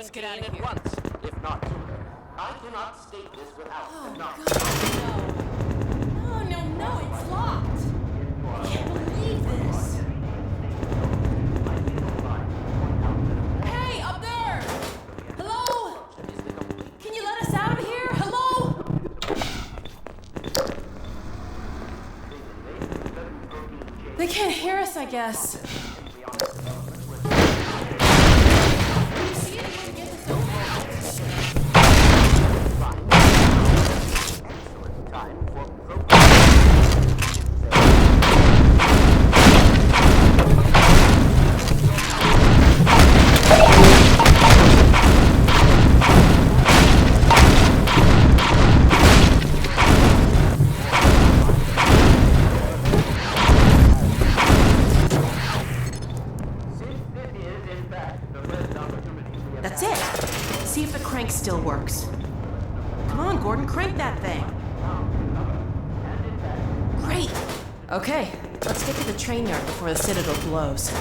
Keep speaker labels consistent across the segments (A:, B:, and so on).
A: Let's get out of
B: convene
A: here.
B: at once, if not sooner. I cannot state this without
A: Oh,
B: not.
A: God, no. No, it's locked. I can't believe this. Hey, up there! Hello? Can you let us out of here? Hello? They can't hear us, I guess. That's it. See if the crank still works. Come on, Gordon, crank that thing. Great. Okay, let's get to the train yard before the Citadel blows.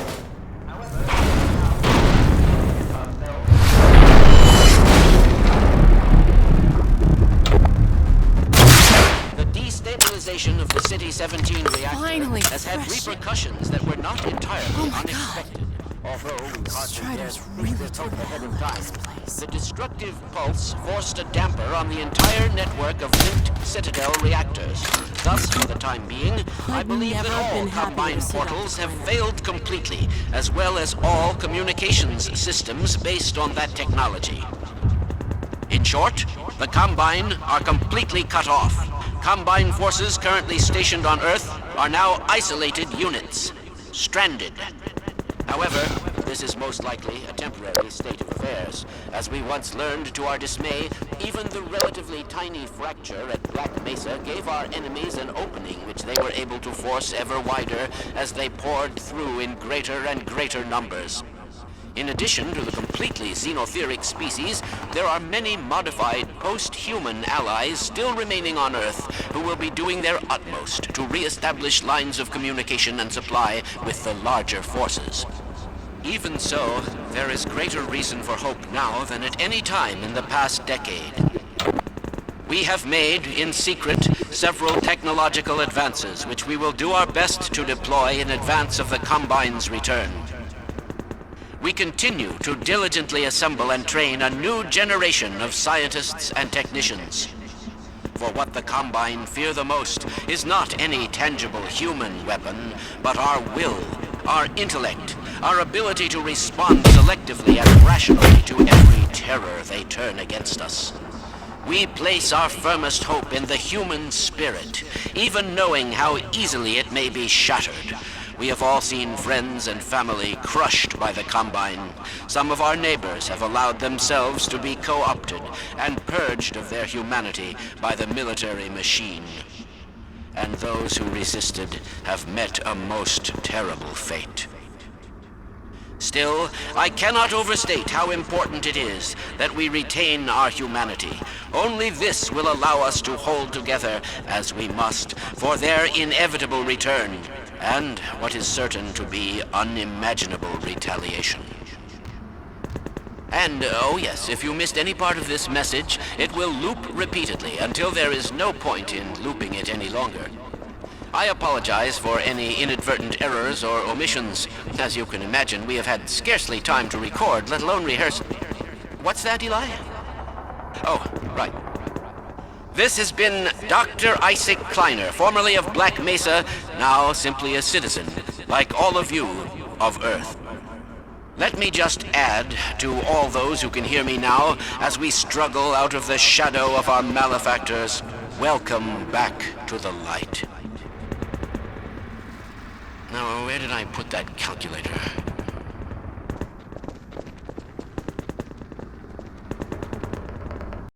B: The destabilization of the City 17 reactor
A: Finally,
B: has had
A: fresh air.
B: repercussions that were not entirely
A: Oh my
B: unexpected. Although we hardly dared
A: Strider's
B: think
A: really
B: this
A: took
B: out
A: a
B: ahead
A: hell
B: of
A: out
B: time.
A: of this place.
B: The destructive pulse forced a damper on the entire network of linked Citadel reactors. Thus, for the time being, I
A: I've
B: believe that
A: never
B: all
A: been happier
B: Combine
A: to sit on
B: portals
A: the
B: have
A: planet.
B: failed completely, as well as all communications systems based on that technology. In short, the Combine are completely cut off. Combine forces currently stationed on Earth are now isolated units, stranded. However, this is most likely a temporary state of affairs. As we once learned to our dismay, even the relatively tiny fracture at Black Mesa gave our enemies an opening which they were able to force ever wider as they poured through in greater and greater numbers. In addition to the completely xenotheric species, there are many modified post-human allies still remaining on Earth who will be doing their utmost to re-establish lines of communication and supply with the larger forces. Even so, there is greater reason for hope now than at any time in the past decade. We have made, in secret, several technological advances which we will do our best to deploy in advance of the Combine's return. We continue to diligently assemble and train a new generation of scientists and technicians. For what the Combine fear the most is not any tangible human weapon, but our will, our intellect, our ability to respond selectively and rationally to every terror they turn against us. We place our firmest hope in the human spirit, even knowing how easily it may be shattered. We have all seen friends and family crushed by the Combine. Some of our neighbors have allowed themselves to be co-opted and purged of their humanity by the military machine. And those who resisted have met a most terrible fate. Still, I cannot overstate how important it is that we retain our humanity. Only this will allow us to hold together, as we must, for their inevitable return, and what is certain to be unimaginable retaliation. And, oh yes, if you missed any part of this message, it will loop repeatedly until there is no point in looping it any longer. I apologize for any inadvertent errors or omissions. As you can imagine, we have had scarcely time to record, let alone rehearse. What's that, Eli? Oh, right. This has been Dr. Isaac Kleiner, formerly of Black Mesa, now simply a citizen, like all of you, of Earth. Let me just add to all those who can hear me now, as we struggle out of the shadow of our malefactors, welcome back to the light. Now, where did I put that calculator?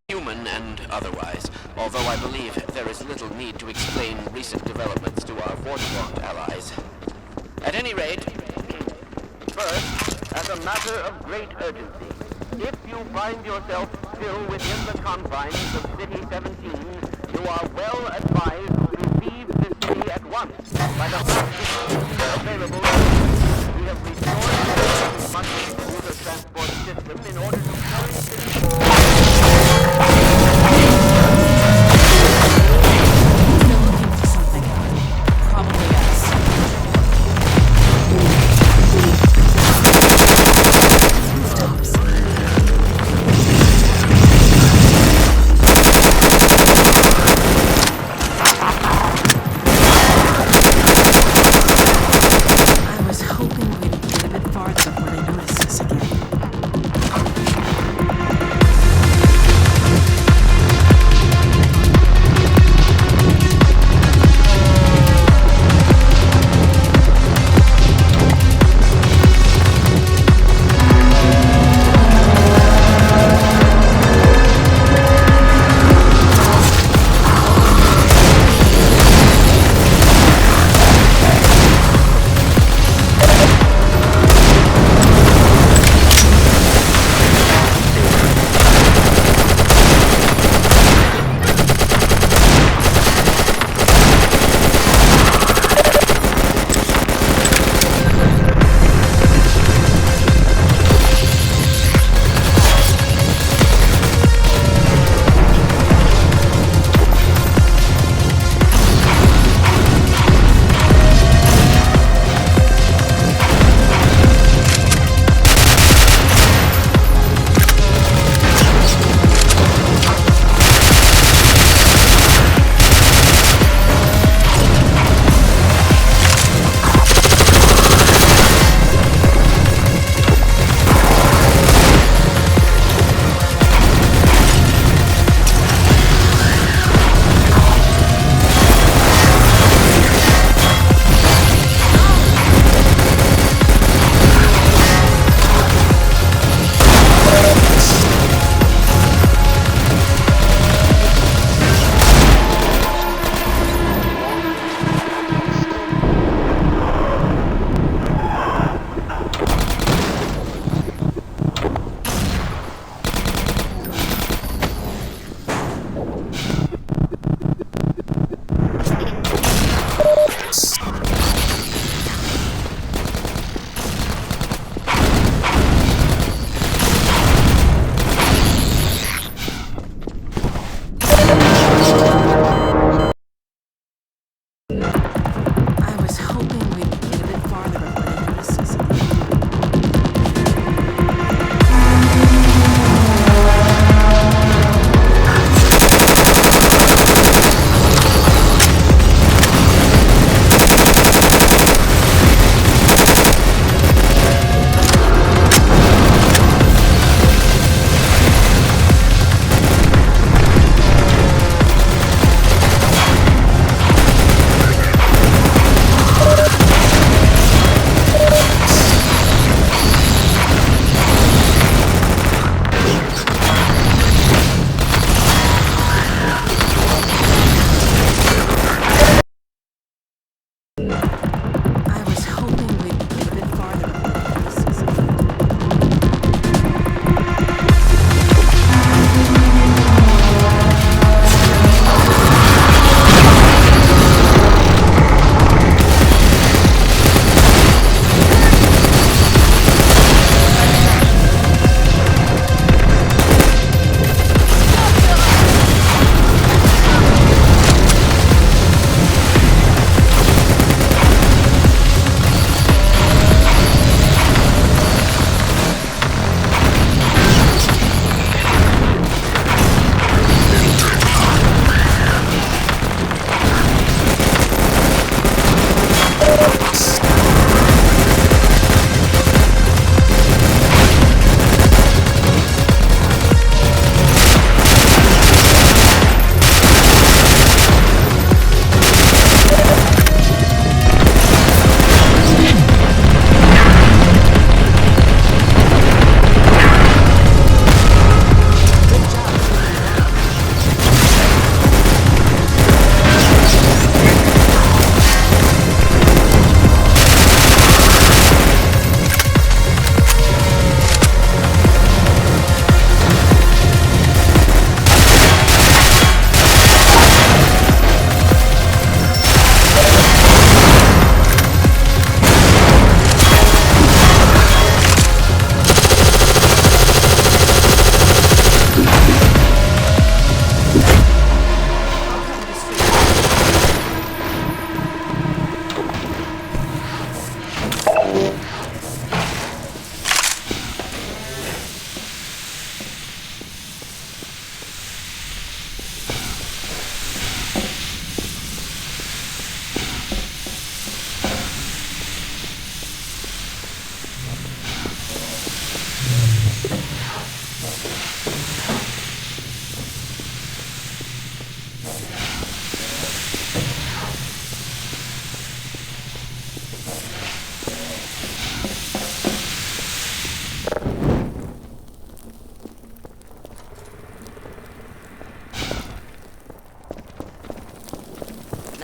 B: Human and otherwise, although I believe there is little need to explain recent developments to our forged allies. At any rate, first, as a matter of great urgency, if you find yourself still within the confines of City 17, you are well advised to leave the city at once by the fastest means available. We have restored the transport system in order to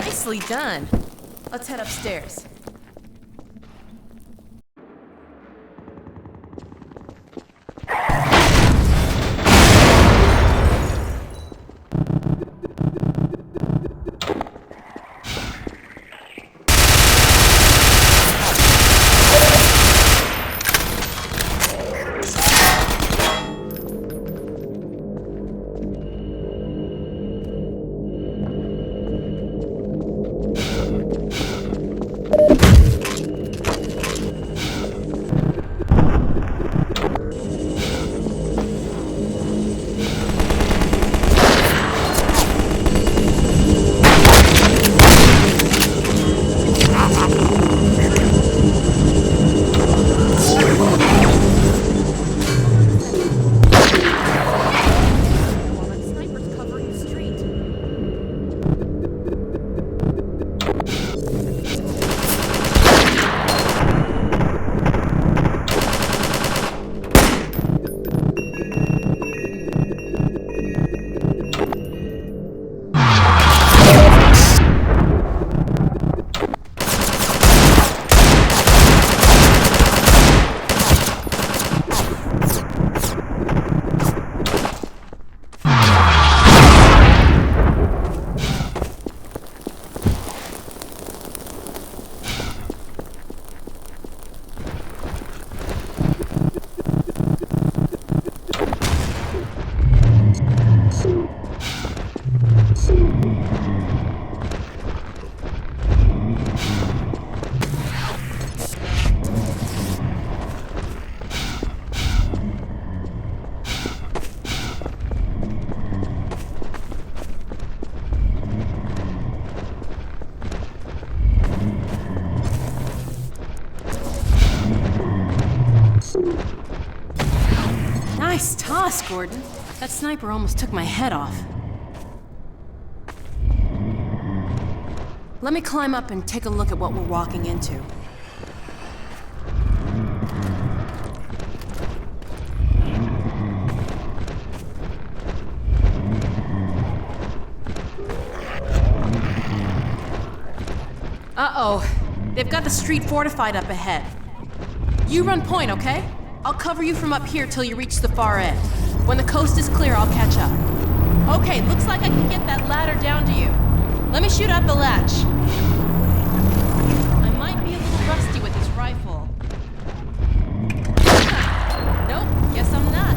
A: Nicely done. Let's head upstairs. Nice toss, Gordon. That sniper almost took my head off. Let me climb up and take a look at what we're walking into. Uh-oh. They've got the street fortified up ahead. You run point, okay? I'll cover you from up here till you reach the far end. When the coast is clear, I'll catch up. Okay, looks like I can get that ladder down to you. Let me shoot out the latch. I might be a little rusty with this rifle. Nope, guess I'm not.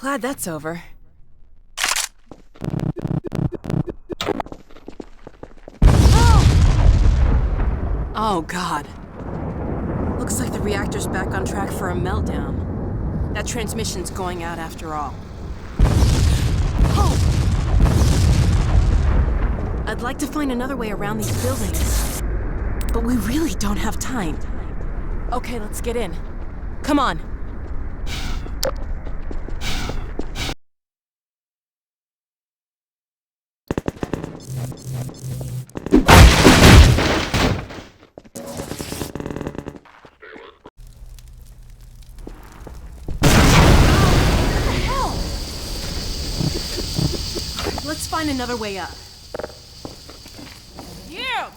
A: Glad that's over. Oh, God. Looks like the reactor's back on track for a meltdown. That transmission's going out after all. Oh! I'd like to find another way around these buildings, but we really don't have time. Okay, let's get in. Come on. Let's find another way up. Yeah!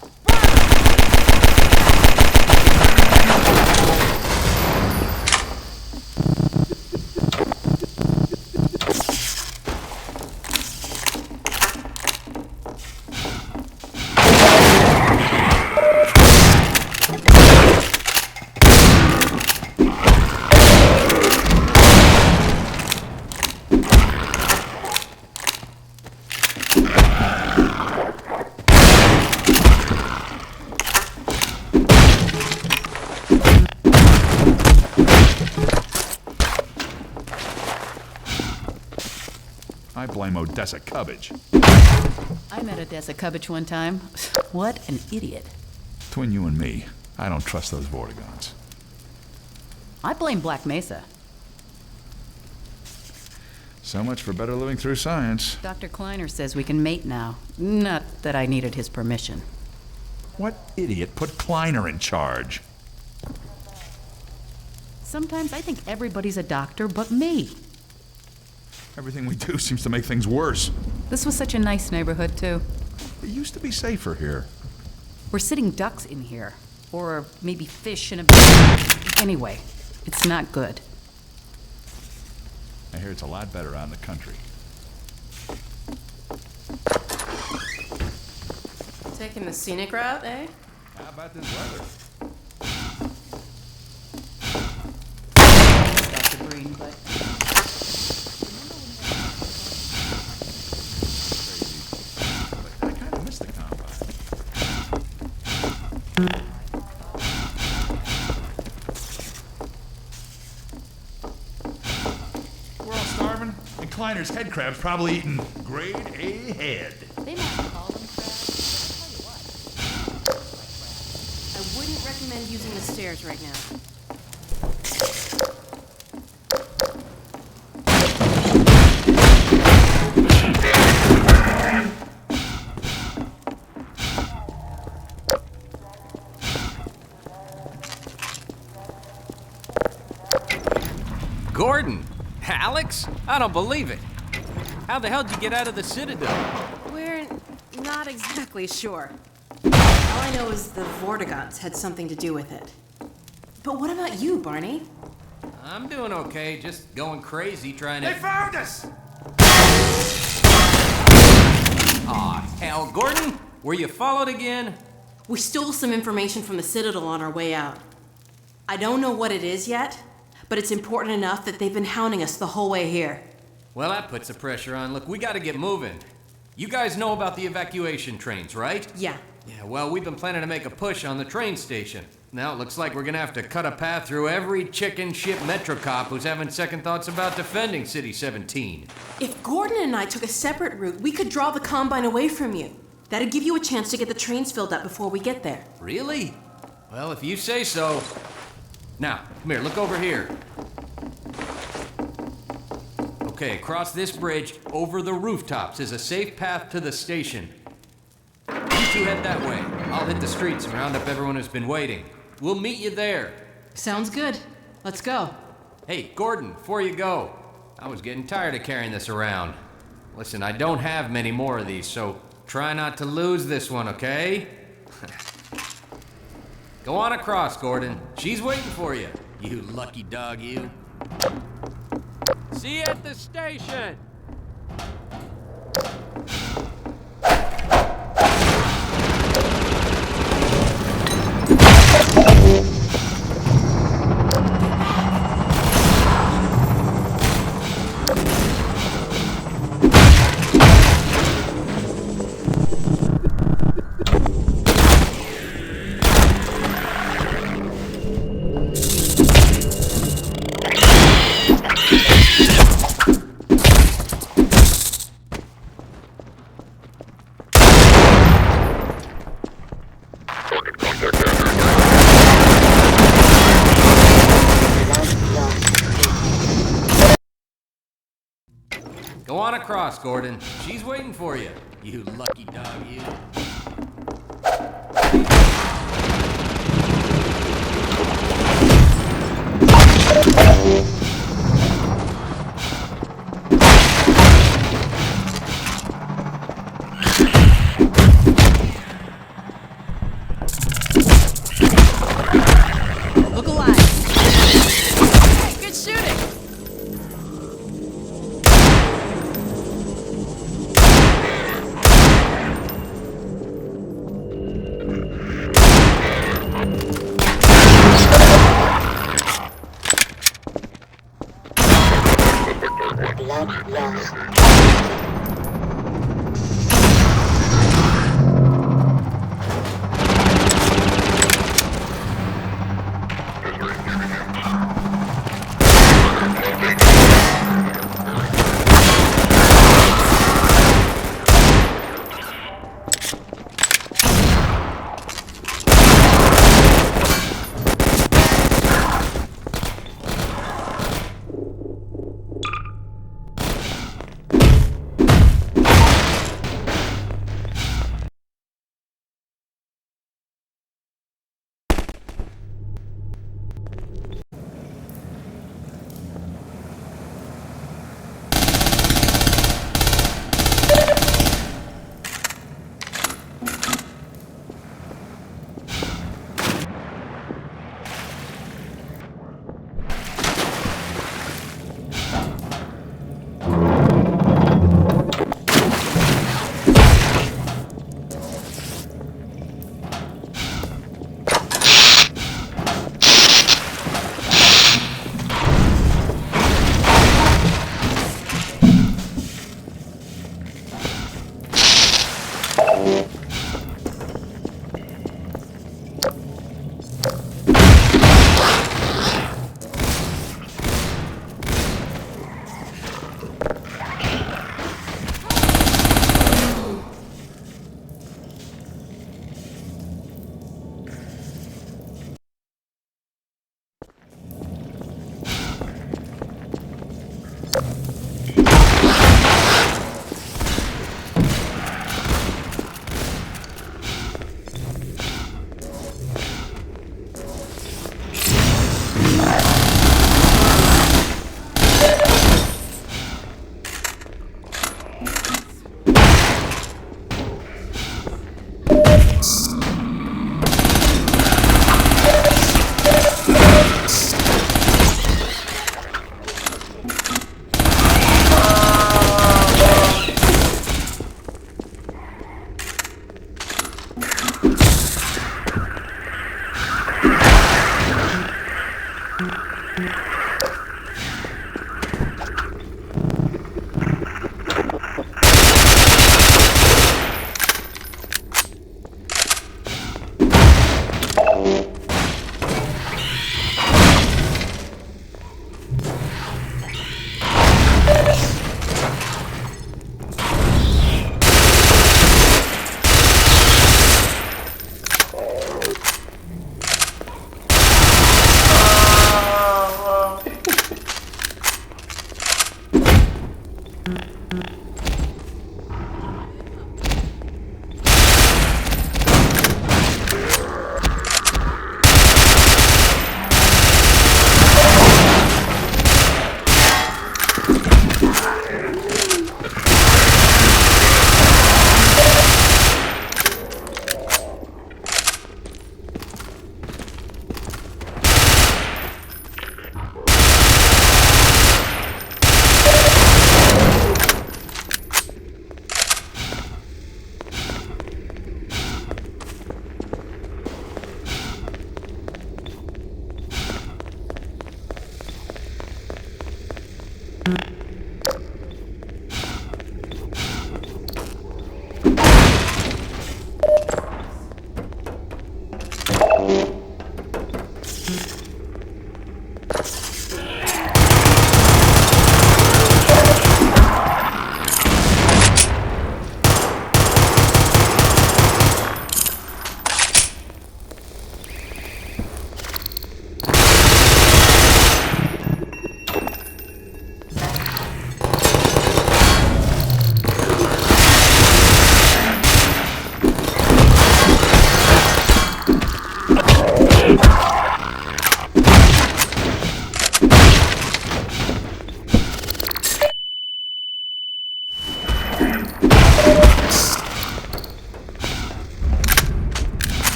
C: I blame Odessa Cubbage.
D: I met Odessa Cubbage one time. What an idiot.
C: Between you and me, I don't trust those Vortigons.
D: I blame Black Mesa.
C: So much for better living through science.
D: Dr. Kleiner says we can mate now. Not that I needed his permission.
C: What idiot put Kleiner in charge?
D: Sometimes I think everybody's a doctor but me.
C: Everything we do seems to make things worse.
D: This was such a nice neighborhood, too.
C: It used to be safer here.
D: We're sitting ducks in here. Or maybe fish in a... Anyway, it's not good.
C: I hear it's a lot better out in the country.
A: Taking the scenic route, eh?
C: How about this weather?
D: Dr. Green, but...
C: I kind of miss the combine. We're all starving, and Kleiner's head crab's probably eating grade A head.
D: They might call them crabs, but I'll tell you what.
A: I wouldn't recommend using the stairs right now.
E: Gordon? Alex? I don't believe it. How the hell did you get out of the Citadel?
A: We're not exactly sure. All I know is the Vortigons had something to do with it. But what about you, Barney?
E: I'm doing okay, just going crazy trying to...
C: They found us!
E: Aw, hell, Gordon? Were you followed again?
A: We stole some information from the Citadel on our way out. I don't know what it is yet, but it's important enough that they've been hounding us the whole way here.
E: Well, that puts the pressure on. Look, we gotta get moving. You guys know about the evacuation trains, right?
A: Yeah.
E: Yeah, well, we've been planning to make a push on the train station. Now it looks like we're gonna have to cut a path through every chicken shit Metro cop who's having second thoughts about defending City 17.
A: If Gordon and I took a separate route, we could draw the Combine away from you. That'd give you a chance to get the trains filled up before we get there.
E: Really? Well, if you say so. Now, come here, look over here. Okay, across this bridge, over the rooftops, is a safe path to the station. You two head that way. I'll hit the streets and round up everyone who's been waiting. We'll meet you there.
A: Sounds good. Let's go.
E: Hey, Gordon, before you go, I was getting tired of carrying this around. Listen, I don't have many more of these, so try not to lose this one, okay? Go on across, Gordon. She's waiting for you. You lucky dog, you. See you at the station! Go on across, Gordon. She's waiting for you. You lucky dog, you.
A: Look alive. Hey, good shooting.
F: Blood lost.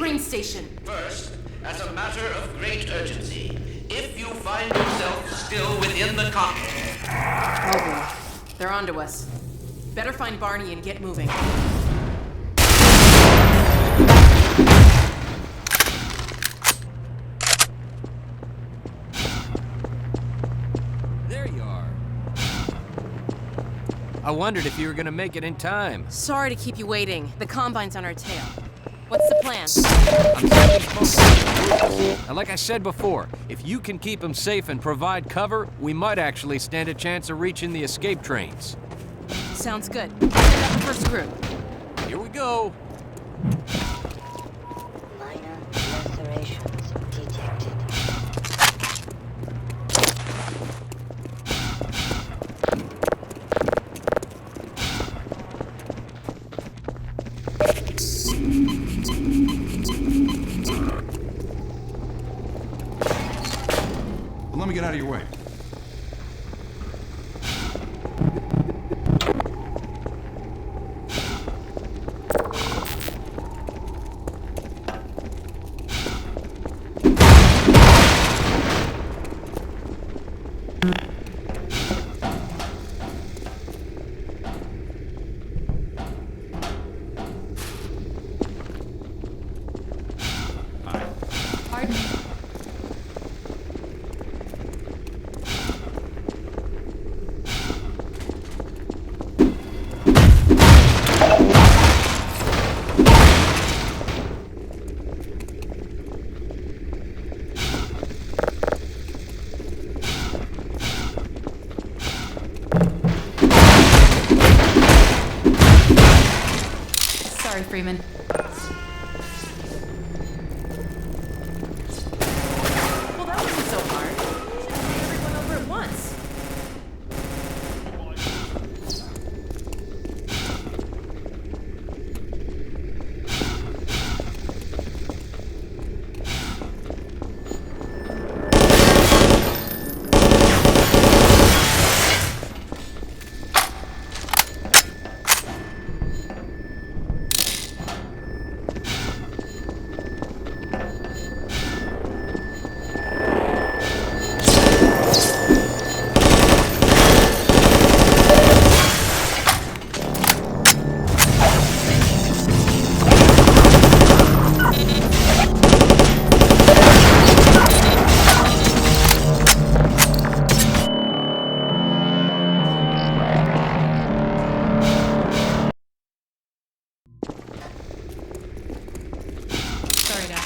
A: train station.
B: First, as a matter of great urgency, if you find yourself still within the cockpit.
A: Oh boy. They're onto us. Better find Barney and get moving.
E: There you are. I wondered if you were gonna make it in time.
A: Sorry to keep you waiting. The Combine's on our tail. What's the plan?
E: And like I said before, if you can keep them safe and provide cover, we might actually stand a chance of reaching the escape trains.
A: Sounds good. Send out the first group.
E: Here we go.
F: Minor lacerations detected.
C: Well, let me get out of your way.
A: Pardon? Sorry, Freeman. Well, that wasn't so hard. We should bring everyone over at once. Sorry, Dad.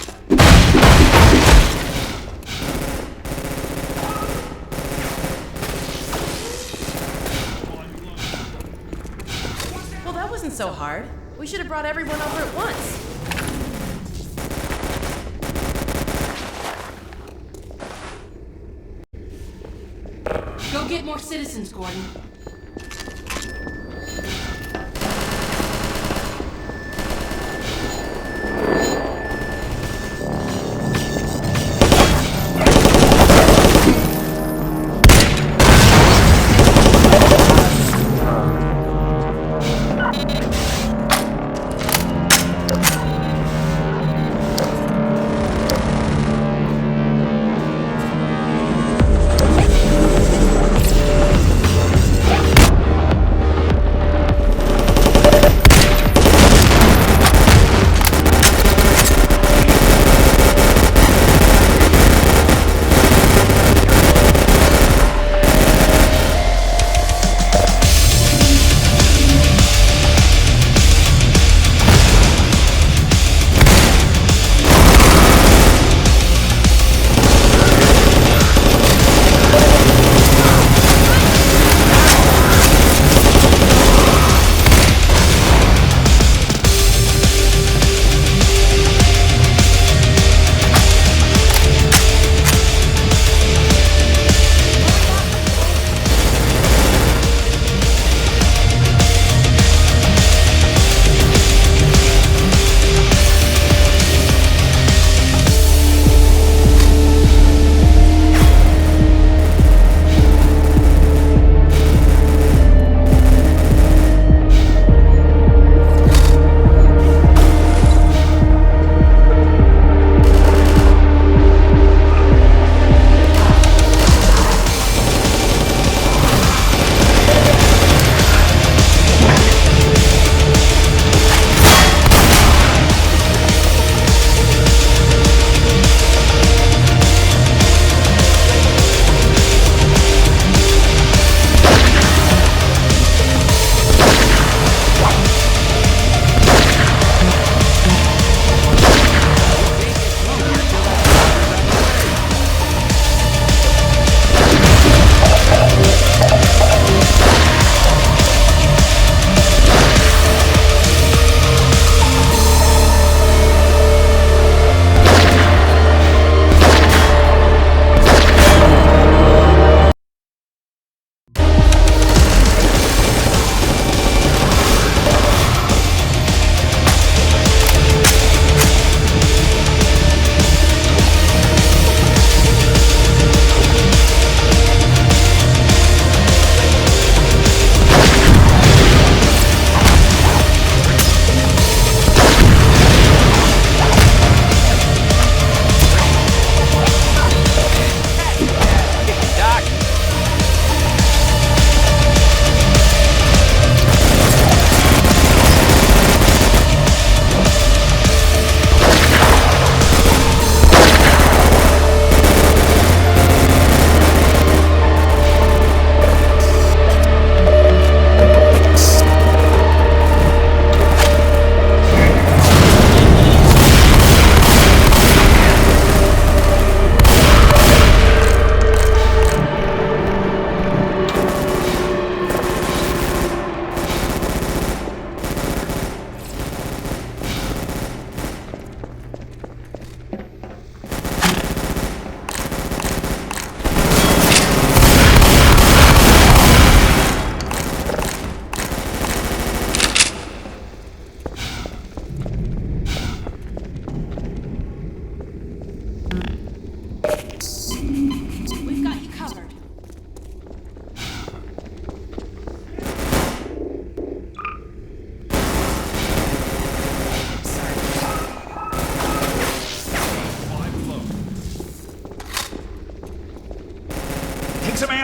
A: Well, that wasn't so hard. We should have brought everyone over at once. Go get more citizens, Gordon.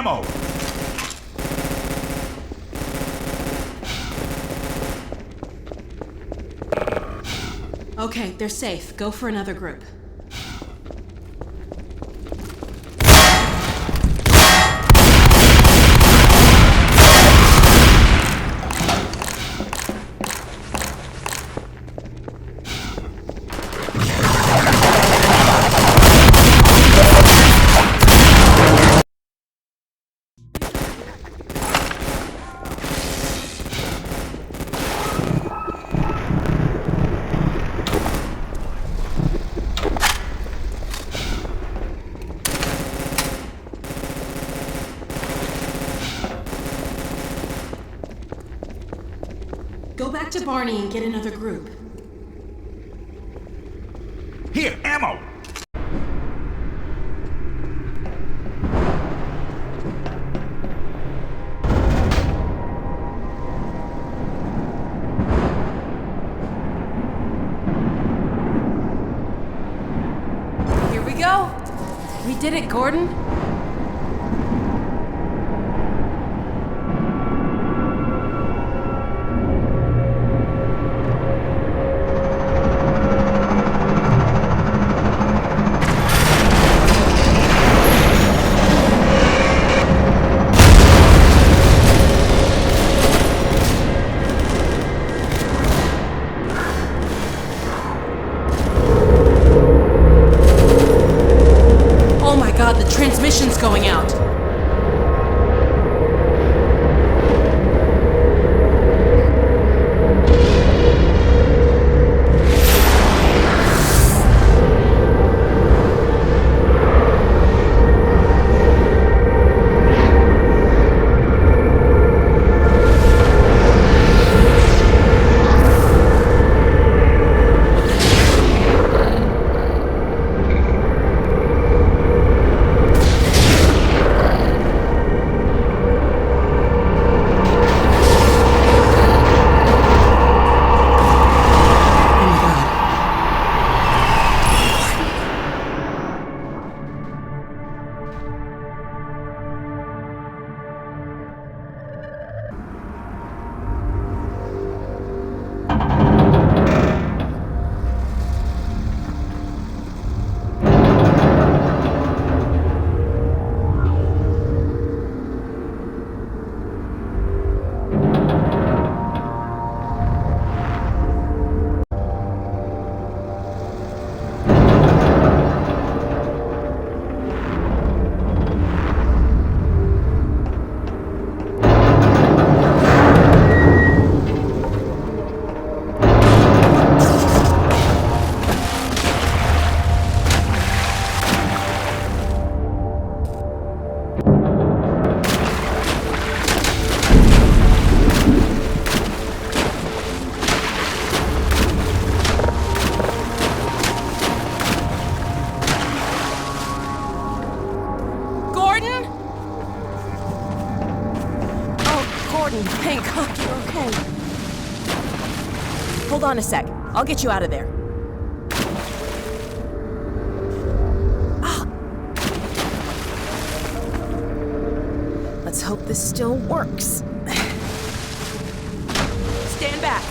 C: ammo!
A: Okay, they're safe. Go for another group. Go back to Barney and get another group.
C: Here, ammo!
A: Here we go. We did it, Gordon. Transmission's going out. Thank God you're okay. Hold on a sec. I'll get you out of there. Let's hope this still works. Stand back.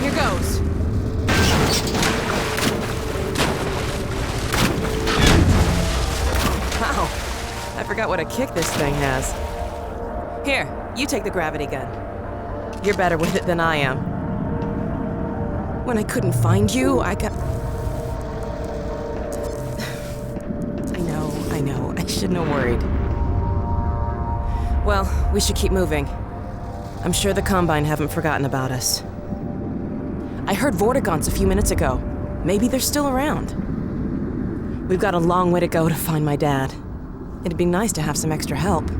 A: Here goes. Wow. I forgot what a kick this thing has. Here, you take the gravity gun. You're better with it than I am. When I couldn't find you, I know. I shouldn't have worried. Well, we should keep moving. I'm sure the Combine haven't forgotten about us. I heard Vortigaunt's a few minutes ago. Maybe they're still around. We've got a long way to go to find my dad. It'd be nice to have some extra help.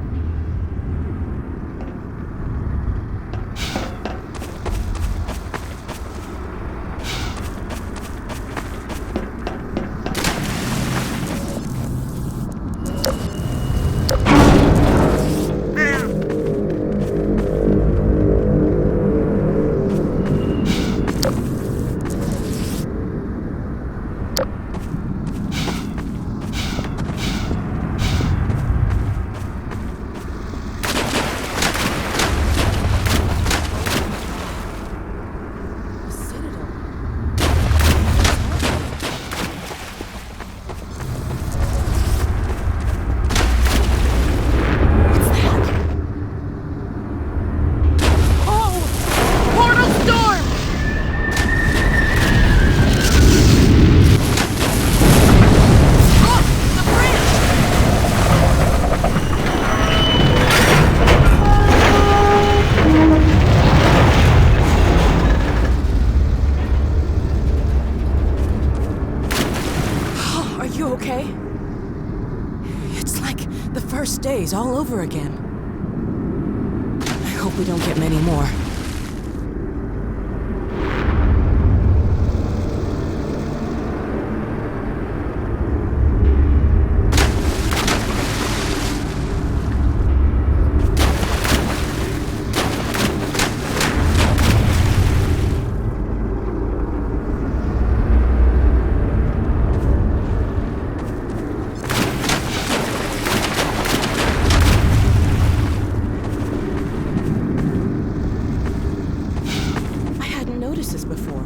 G: days all over again. I hope we don't get many more. This before.